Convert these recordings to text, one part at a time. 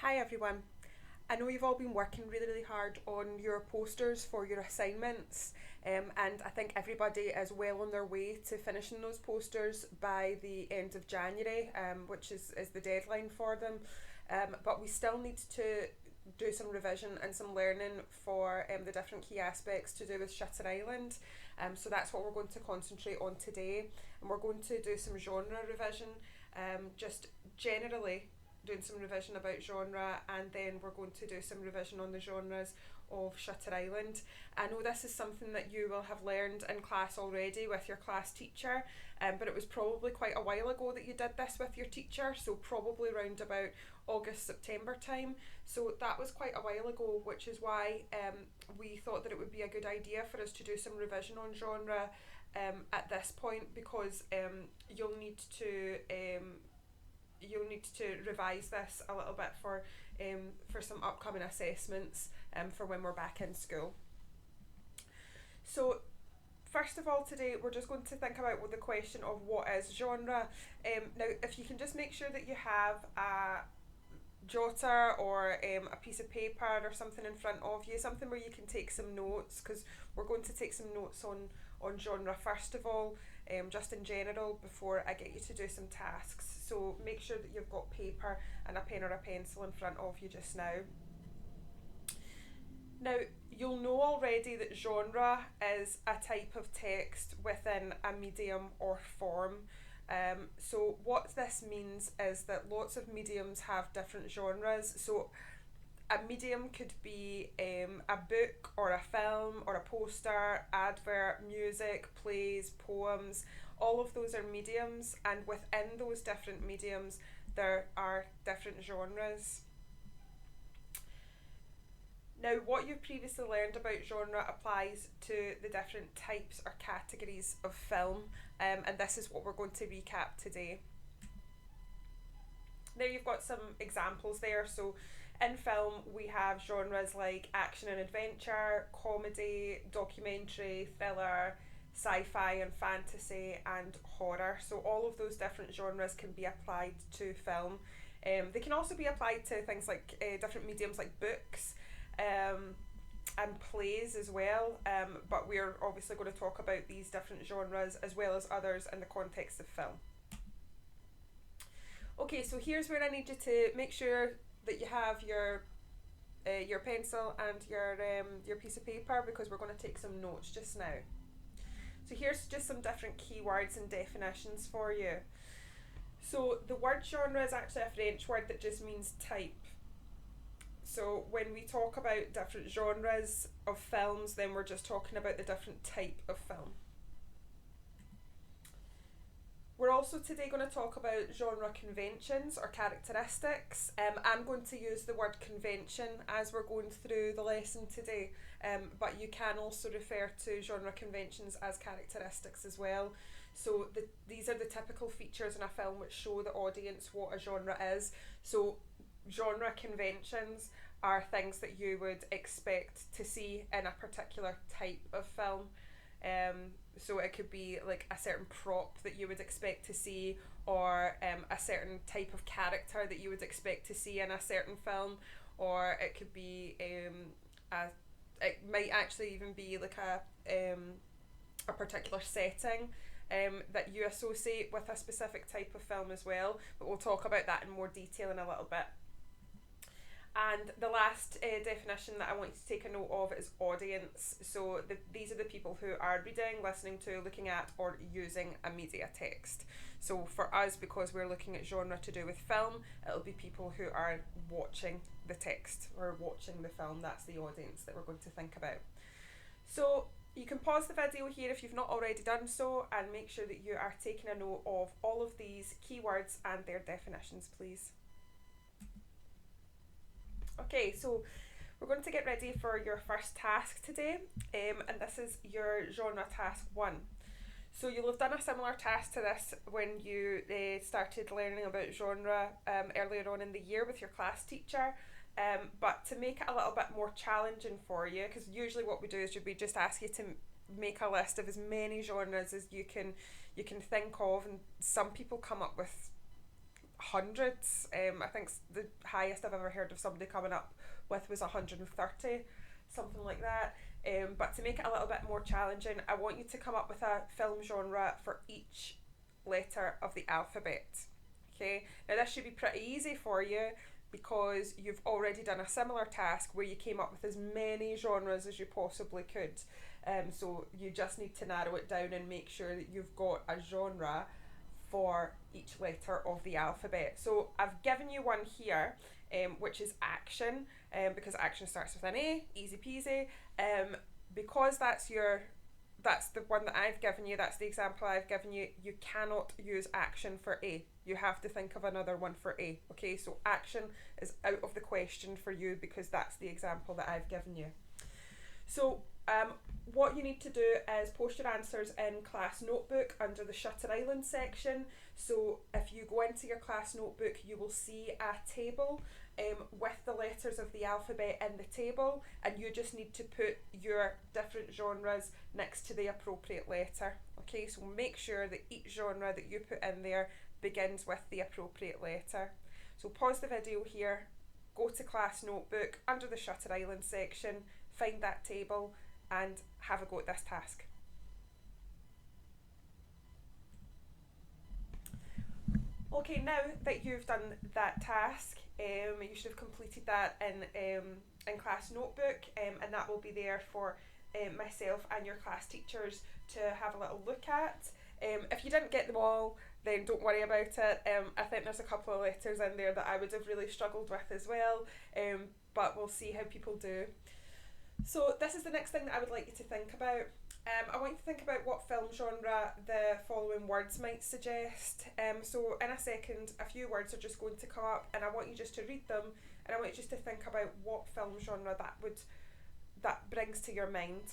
Hi everyone. I know you've all been working really hard on your posters for your assignments, and I think everybody is well on their way to finishing those posters by the end of January, which is the deadline for them. But we still need to do some revision and some learning for the different key aspects to do with Shutter Island. So that's what we're going to concentrate on today, and we're going to do some genre revision, just generally doing some revision about genre, and then we're going to do some revision on the genres of Shutter Island. I know this is something that you will have learned in class already with your class teacher, but it was probably quite a while ago that you did this with your teacher, so probably around about August, September time. So that was quite a while ago, which is why we thought that it would be a good idea for us to do some revision on genre at this point, because you'll need to revise this a little bit for some upcoming assessments for when we're back in school. So first of all, today we're just going to think about the question of what is genre. Now, if you can just make sure that you have a jotter or a piece of paper or something in front of you, something where you can take some notes, because we're going to take some notes on genre first of all, just in general, before I get you to do some tasks. So make sure that you've got paper and a pen or a pencil in front of you just now. Now, you'll know already that genre is a type of text within a medium or form. So what this means is that lots of mediums have different genres. So a medium could be a book or a film or a poster, advert, music, plays, poems. All of those are mediums, and within those different mediums, there are different genres. Now, what you've previously learned about genre applies to the different types or categories of film, and this is what we're going to recap today. There you've got some examples there. So in film we have genres like action and adventure, comedy, documentary, thriller, sci-fi and fantasy, and horror. So all of those different genres can be applied to film. They can also be applied to things like different mediums like books, and plays as well, but we're obviously going to talk about these different genres as well as others in the context of film. Okay, so here's where I need you to make sure that you have your pencil and your piece of paper, because we're going to take some notes just now. So here's just some different keywords and definitions for you. So the word genre is actually a French word that just means type. So when we talk about different genres of films, then we're just talking about the different type of film. We're also today going to talk about genre conventions or characteristics. I'm going to use the word convention as we're going through the lesson today, but you can also refer to genre conventions as characteristics as well. So these are the typical features in a film which show the audience what a genre is. So genre conventions are things that you would expect to see in a particular type of film. So it could be like a certain prop that you would expect to see, or a certain type of character that you would expect to see in a certain film, or it could be it might actually even be like a particular setting that you associate with a specific type of film as well. But we'll talk about that in more detail in a little bit. And the last definition that I want you to take a note of is audience. So these are the people who are reading, listening to, looking at, or using a media text. So for us, because we're looking at genre to do with film, it'll be people who are watching the text or watching the film. That's the audience that we're going to think about. So you can pause the video here if you've not already done so, and make sure that you are taking a note of all of these keywords and their definitions, please. Okay, so we're going to get ready for your first task today, and this is your genre task 1. So you'll have done a similar task to this when you started learning about genre earlier on in the year with your class teacher, but to make it a little bit more challenging for you, because usually what we do is we just ask you to make a list of as many genres as you can think of, and some people come up with hundreds. I think the highest I've ever heard of somebody coming up with was 130, something like that. But to make it a little bit more challenging, I want you to come up with a film genre for each letter of the alphabet. Okay, now this should be pretty easy for you because you've already done a similar task where you came up with as many genres as you possibly could. So you just need to narrow it down and make sure that you've got a genre for each letter of the alphabet. So I've given you one here, which is action, because action starts with an A, easy peasy. Because that's the one that I've given you, that's the example I've given you, you cannot use action for A. You have to think of another one for A. Okay, so action is out of the question for you because that's the example that I've given you. So what you need to do is post your answers in class notebook under the Shutter Island section. So if you go into your class notebook, you will see a table with the letters of the alphabet in the table, and you just need to put your different genres next to the appropriate letter. Okay, so make sure that each genre that you put in there begins with the appropriate letter. So pause the video here, go to class notebook under the Shutter Island section, find that table and have a go at this task. Okay, now that you've done that task, you should have completed that in class notebook, and that will be there for myself and your class teachers to have a little look at. If you didn't get them all, then don't worry about it. I think there's a couple of letters in there that I would have really struggled with as well, but we'll see how people do. So this is the next thing that I would like you to think about. I want you to think about what film genre the following words might suggest. So in a second, a few words are just going to come up, and I want you just to read them, and I want you just to think about what film genre that brings to your mind.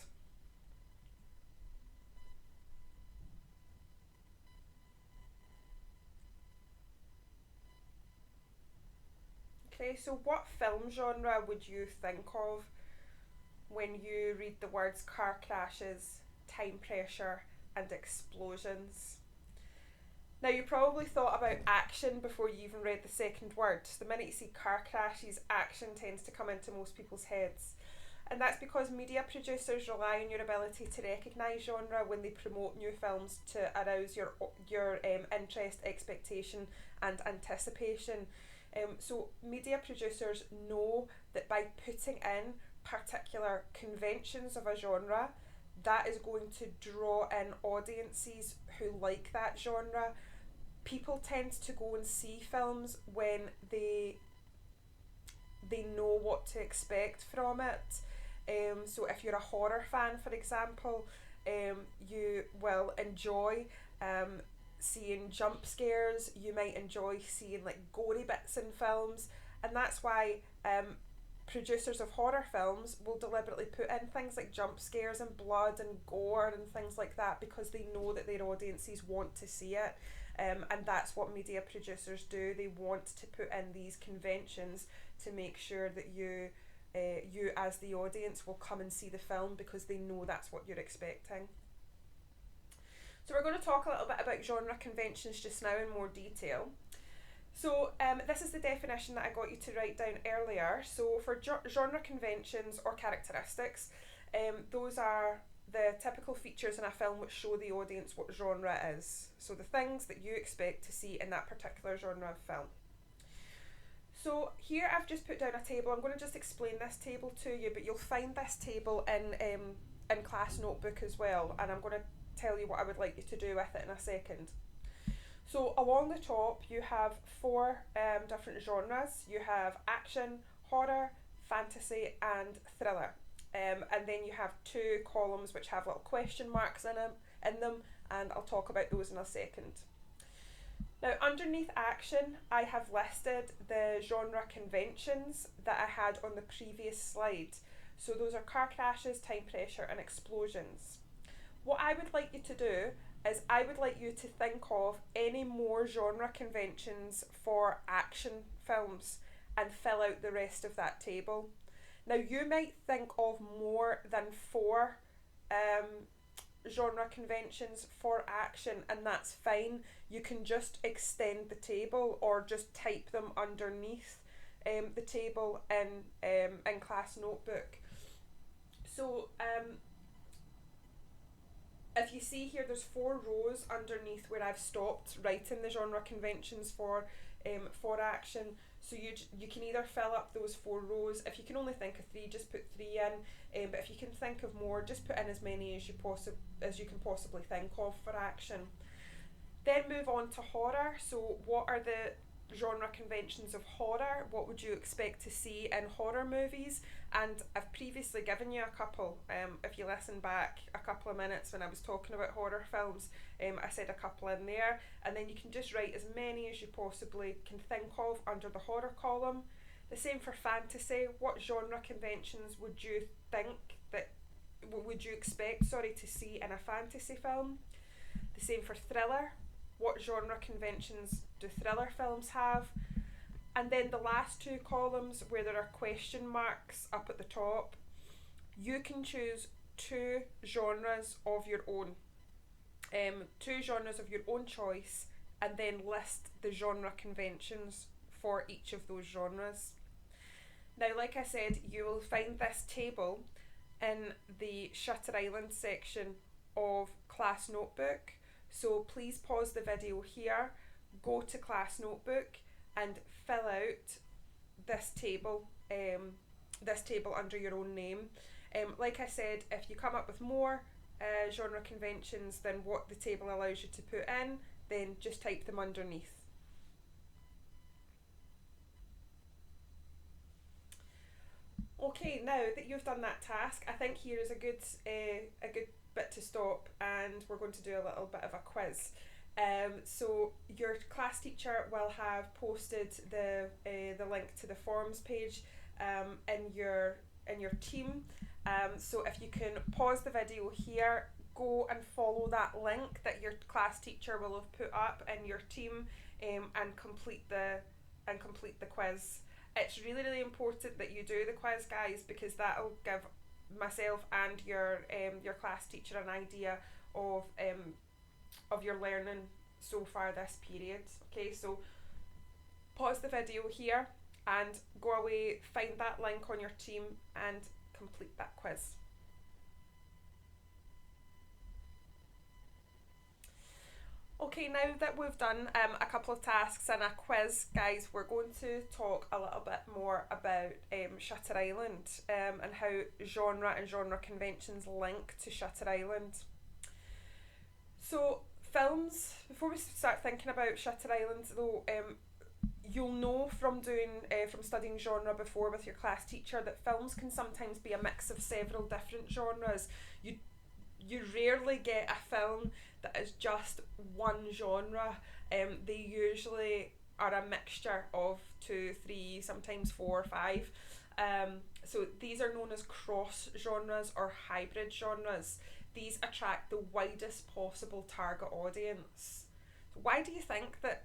Okay, so what film genre would you think of when you read the words car crashes, time pressure and explosions? Now you probably thought about action before you even read the second word. The minute you see car crashes, action tends to come into most people's heads. And that's because media producers rely on your ability to recognise genre when they promote new films to arouse your interest, expectation and anticipation. So media producers know that by putting in particular conventions of a genre, that is going to draw in audiences who like that genre. People tend to go and see films when they know what to expect from it. So if you're a horror fan, for example, you will enjoy seeing jump scares. You might enjoy seeing like gory bits in films, and that's why producers of horror films will deliberately put in things like jump scares and blood and gore and things like that because they know that their audiences want to see it. And that's what media producers do. They want to put in these conventions to make sure that you as the audience will come and see the film because they know that's what you're expecting. So we're going to talk a little bit about genre conventions just now in more detail. So this is the definition that I got you to write down earlier. So for genre conventions or characteristics, those are the typical features in a film which show the audience what genre is. So the things that you expect to see in that particular genre of film. So here I've just put down a table. I'm going to just explain this table to you, but you'll find this table in class notebook as well, and I'm going to tell you what I would like you to do with it in a second. So along the top you have four different genres. You have action, horror, fantasy and thriller. And then you have two columns which have little question marks in them, and I'll talk about those in a second. Now underneath action I have listed the genre conventions that I had on the previous slide. So those are car crashes, time pressure and explosions. What I would like you to do is I would like you to think of any more genre conventions for action films and fill out the rest of that table. Now you might think of more than four genre conventions for action, and that's fine. You can just extend the table or just type them underneath the table in class notebook. So if you see here, there's 4 rows underneath where I've stopped writing the genre conventions for action. So you can either fill up those 4 rows. If you can only think of 3, just put 3 in. But if you can think of more, just put in as many as you can possibly think of for action. Then move on to horror. So what are the genre conventions of horror? What would you expect to see in horror movies? And I've previously given you a couple. If you listen back a couple of minutes when I was talking about horror films, I said a couple in there, and then you can just write as many as you possibly can think of under the horror column. The same for fantasy. What genre conventions would you expect to see in a fantasy film? The same for thriller. What genre conventions do thriller films have? And then the last 2 columns where there are question marks up at the top, you can choose 2 genres of your own. 2 genres of your own choice, and then list the genre conventions for each of those genres. Now, like I said, you will find this table in the Shutter Island section of Class Notebook. So please pause the video here, go to Class Notebook and fill out this table under your own name. Like I said, if you come up with more genre conventions than what the table allows you to put in, then just type them underneath. Okay, now that you've done that task, I think here is a good bit to stop, and we're going to do a little bit of a quiz. So your class teacher will have posted the link to the forms page in your team. So if you can pause the video here, go and follow that link that your class teacher will have put up in your team, and complete the quiz. It's really, really important that you do the quiz, guys, because that'll give myself and your class teacher an idea of your learning so far this period. Okay, so pause the video here and go away, find that link on your team and complete that quiz. Okay, now that we've done a couple of tasks and a quiz, guys, we're going to talk a little bit more about Shutter Island and how genre and genre conventions link to Shutter Island. So films, before we start thinking about Shutter Island though, you'll know from studying genre before with your class teacher that films can sometimes be a mix of several different genres. You rarely get a film that is just one genre. They usually are a mixture of 2, 3, sometimes 4, 5. So these are known as cross genres or hybrid genres. These attract the widest possible target audience. Why do you think that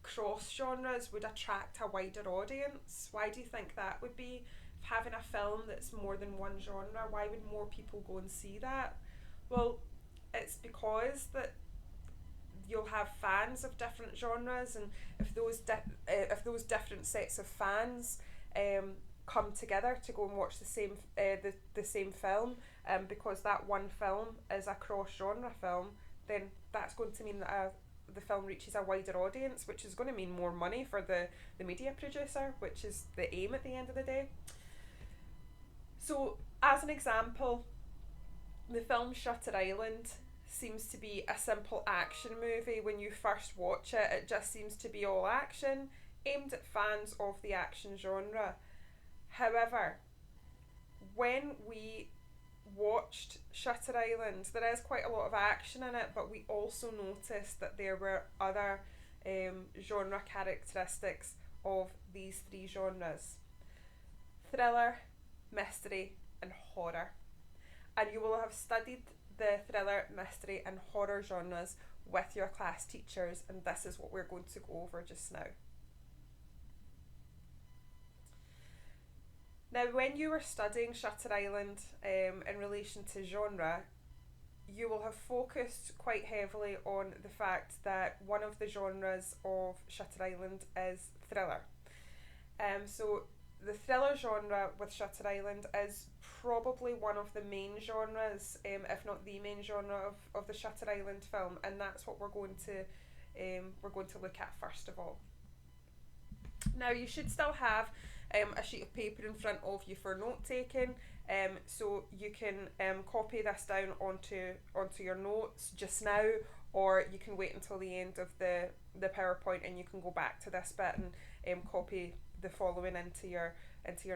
cross genres would attract a wider audience? Why do you think that would be? Having a film that's more than one genre, why would more people go and see that? Well, it's because that you'll have fans of different genres, and if those different sets of fans come together to go and watch the same film, because that one film is a cross genre film, then that's going to mean that the film reaches a wider audience, which is going to mean more money for the media producer, which is the aim at the end of the day. So, as an example, the film Shutter Island seems to be a simple action movie. When you first watch it, it just seems to be all action, aimed at fans of the action genre. However, when we watched Shutter Island, there is quite a lot of action in it, but we also noticed that there were other genre characteristics of these 3 genres: thriller, mystery and horror. And you will have studied the thriller, mystery and horror genres with your class teachers, and this is what we're going to go over just now. Now, when you were studying Shutter Island in relation to genre, you will have focused quite heavily on the fact that one of the genres of Shutter Island is thriller. So the thriller genre with Shutter Island is probably one of the main genres, if not the main genre of the Shutter Island film, and that's what we're going to look at first of all. Now you should still have a sheet of paper in front of you for note taking, so you can copy this down onto your notes just now, or you can wait until the end of the PowerPoint and you can go back to this bit and copy the following into your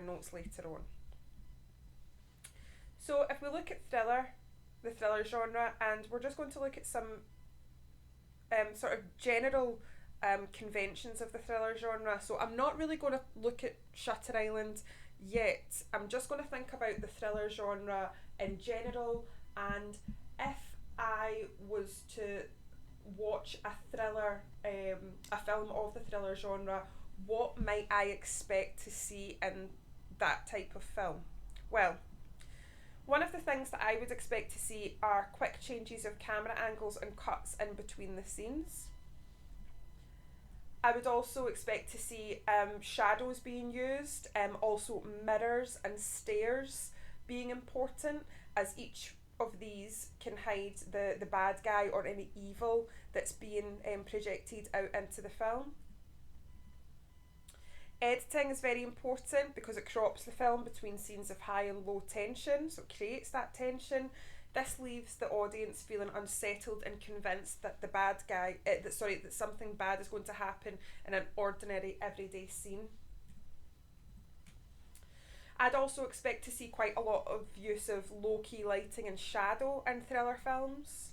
notes later on. So if we look at the thriller genre, and we're just going to look at some sort of general conventions of the thriller genre. So I'm not really going to look at Shutter Island yet. I'm just going to think about the thriller genre in general, and if I was to watch a thriller, a film of the thriller genre, what might I expect to see in that type of film? Well, one of the things that I would expect to see are quick changes of camera angles and cuts in between the scenes. I would also expect to see shadows being used, also mirrors and stairs being important, as each of these can hide the bad guy or any evil that's being projected out into the film. Editing is very important because it crops the film between scenes of high and low tension, so it creates that tension. This leaves the audience feeling unsettled and convinced that that something bad is going to happen in an ordinary everyday scene. I'd also expect to see quite a lot of use of low-key lighting and shadow in thriller films.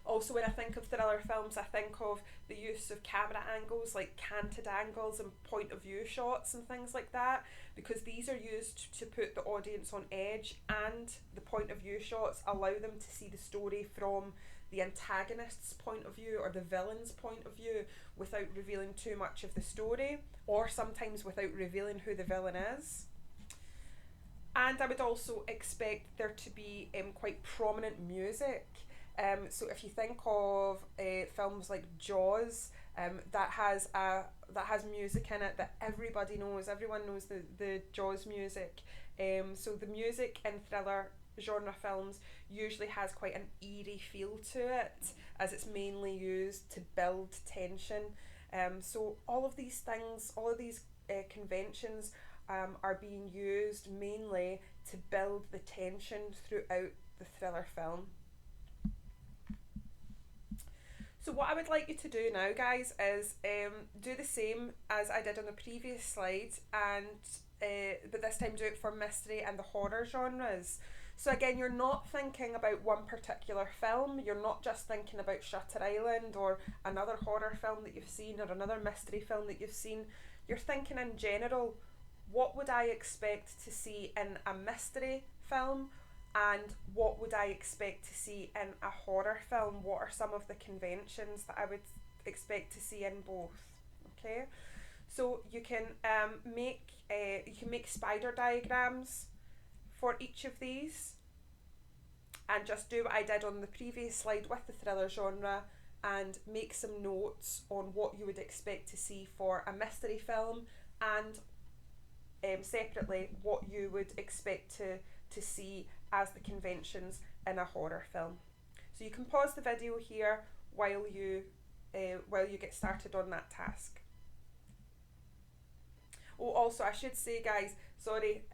Also, when I think of thriller films, I think of the use of camera angles, like canted angles and point of view shots and things like that, because these are used to put the audience on edge, and the point of view shots allow them to see the story from the antagonist's point of view or the villain's point of view without revealing too much of the story, or sometimes without revealing who the villain is. And I would also expect there to be quite prominent music. So if you think of films like Jaws, that has music in it that everybody knows. Everyone knows the Jaws music. So the music in thriller genre films usually has quite an eerie feel to it, as it's mainly used to build tension. So all of these things, all of these conventions are being used mainly to build the tension throughout the thriller film. So what I would like you to do now, guys, is do the same as I did on the previous slide, and but this time do it for mystery and the horror genres. So again, you're not thinking about one particular film. You're not just thinking about Shutter Island or another horror film that you've seen or another mystery film that you've seen. You're thinking in general, what would I expect to see in a mystery film? And what would I expect to see in a horror film? What are some of the conventions that I would expect to see in both? Okay, so you can make spider diagrams for each of these, and just do what I did on the previous slide with the thriller genre, and make some notes on what you would expect to see for a mystery film, and separately what you would expect to see as the conventions in a horror film. So you can pause the video here while you get started on that task. Oh, also I should say, guys, sorry,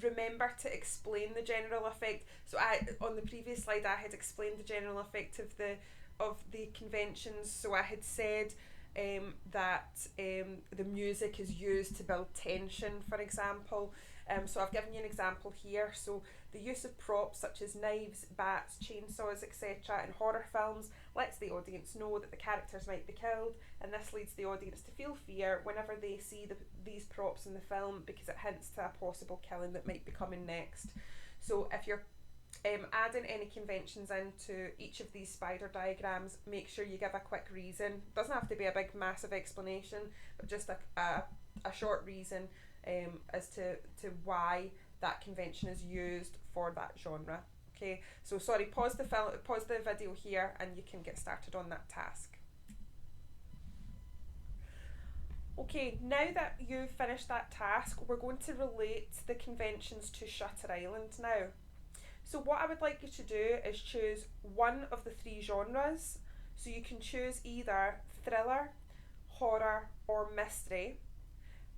remember to explain the general effect. So on the previous slide I had explained the general effect of the conventions. So I had said that the music is used to build tension, for example. So I've given you an example here. So the use of props such as knives, bats, chainsaws, etc. in horror films lets the audience know that the characters might be killed, and this leads the audience to feel fear whenever they see these props in the film, because it hints to a possible killing that might be coming next. So if you're adding any conventions into each of these spider diagrams, make sure you give a quick reason. Doesn't have to be a big massive explanation, but just a short reason as to why that convention is used for that genre. Okay, so sorry, pause the video here and you can get started on that task. Okay, now that you've finished that task, we're going to relate the conventions to Shutter Island now. So what I would like you to do is choose one of the three genres. So you can choose either thriller, horror, or mystery.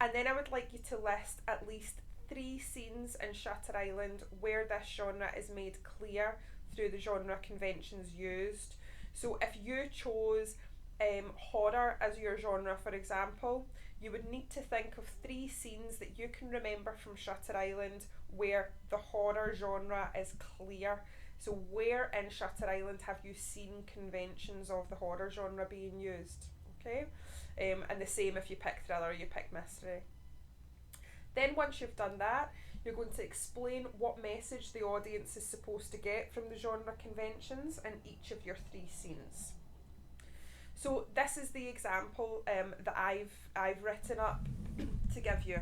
And then I would like you to list at least 3 scenes in Shutter Island where this genre is made clear through the genre conventions used. So if you chose horror as your genre, for example, you would need to think of 3 scenes that you can remember from Shutter Island where the horror genre is clear. So where in Shutter Island have you seen conventions of the horror genre being used? Okay, and the same if you pick thriller or you pick mystery. Then once you've done that, you're going to explain what message the audience is supposed to get from the genre conventions in each of your 3 scenes. So this is the example that I've written up to give you.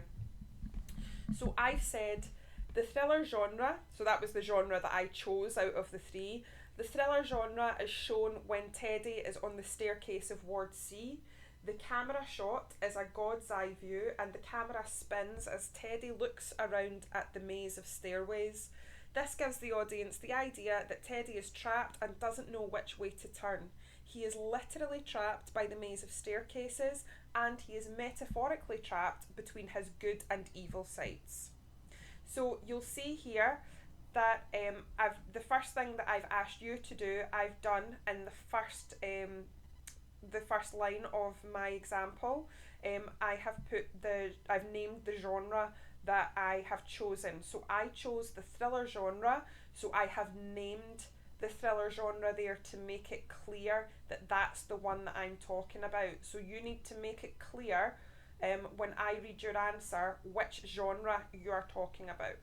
So I've said the thriller genre, so that was the genre that I chose out of the 3. The thriller genre is shown when Teddy is on the staircase of Ward C. The camera shot is a god's eye view and the camera spins as Teddy looks around at the maze of stairways. This gives the audience the idea that Teddy is trapped and doesn't know which way to turn. He is literally trapped by the maze of staircases and he is metaphorically trapped between his good and evil sides. So you'll see here that the first thing that I've asked you to do, I've done in the first line of my example. I've named the genre that I have chosen. So I chose the thriller genre, so I have named the thriller genre there to make it clear that that's the one that I'm talking about. So you need to make it clear when I read your answer which genre you are talking about.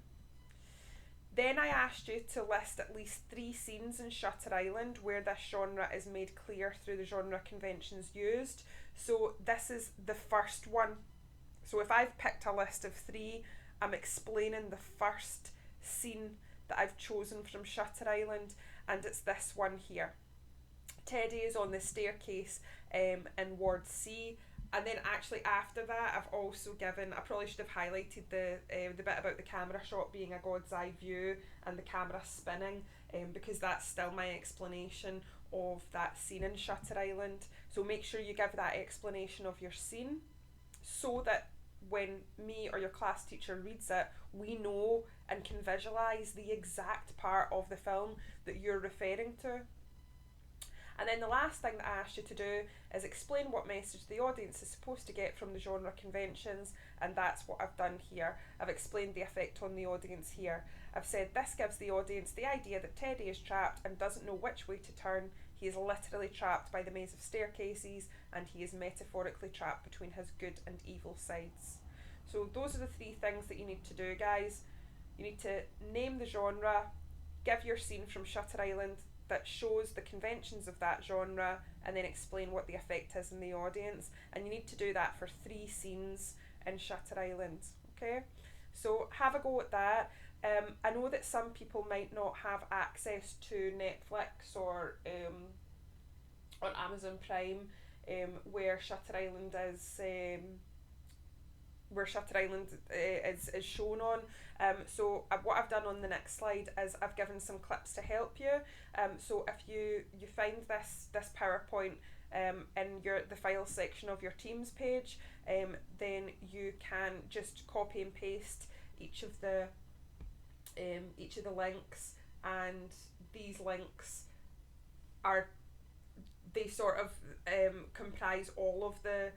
Then I asked you to list at least 3 scenes in Shutter Island where this genre is made clear through the genre conventions used. So this is the first one. So if I've picked a list of 3, I'm explaining the first scene that I've chosen from Shutter Island, and it's this one here. Teddy is on the staircase in Ward C. And then actually after that, I've also given, I probably should have highlighted the bit about the camera shot being a god's eye view and the camera spinning, because that's still my explanation of that scene in Shutter Island. So make sure you give that explanation of your scene so that when me or your class teacher reads it, we know and can visualise the exact part of the film that you're referring to. And then the last thing that I asked you to do is explain what message the audience is supposed to get from the genre conventions, and that's what I've done here. I've explained the effect on the audience here. I've said this gives the audience the idea that Teddy is trapped and doesn't know which way to turn. He is literally trapped by the maze of staircases and he is metaphorically trapped between his good and evil sides. So those are the 3 things that you need to do, guys. You need to name the genre, give your scene from Shutter Island that shows the conventions of that genre, and then explain what the effect is in the audience. And you need to do that for 3 scenes in Shutter Island. Okay, so have a go at that. I know that some people might not have access to Netflix or on Amazon Prime, where Shutter Island is shown on. So what I've done on the next slide is I've given some clips to help you. So if you find this PowerPoint in the files section of your Teams page, then you can just copy and paste each of the links, and these links sort of comprise all of the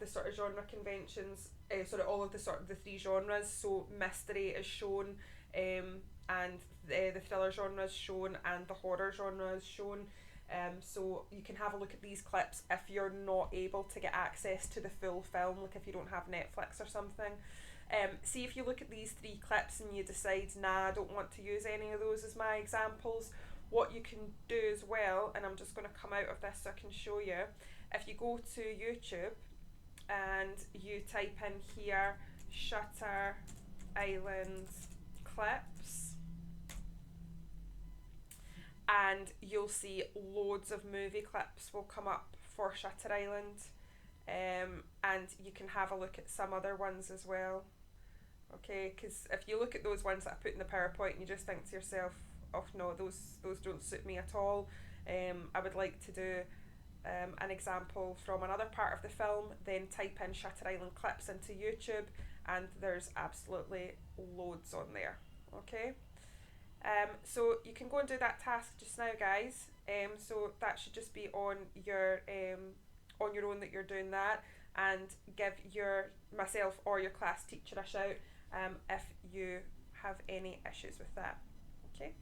sort of genre conventions, all of the 3 genres. So mystery is shown, and the thriller genre is shown, and the horror genre is shown. So you can have a look at these clips if you're not able to get access to the full film, like if you don't have Netflix or something. See if you look at these 3 clips and you decide, nah, I don't want to use any of those as my examples. What you can do as well, and I'm just going to come out of this so I can show you, if you go to YouTube and you type in here Shutter Island clips, and you'll see loads of movie clips will come up for Shutter Island, and you can have a look at some other ones as well. Okay, because if you look at those ones that I put in the PowerPoint and you just think to yourself, oh no, those don't suit me at all, I would like to do an example from another part of the film, then type in Shutter Island clips into YouTube, and there's absolutely loads on there. Okay, so you can go and do that task just now, guys. So that should just be on your own that you're doing that, and give myself or your class teacher a shout if you have any issues with that. Okay.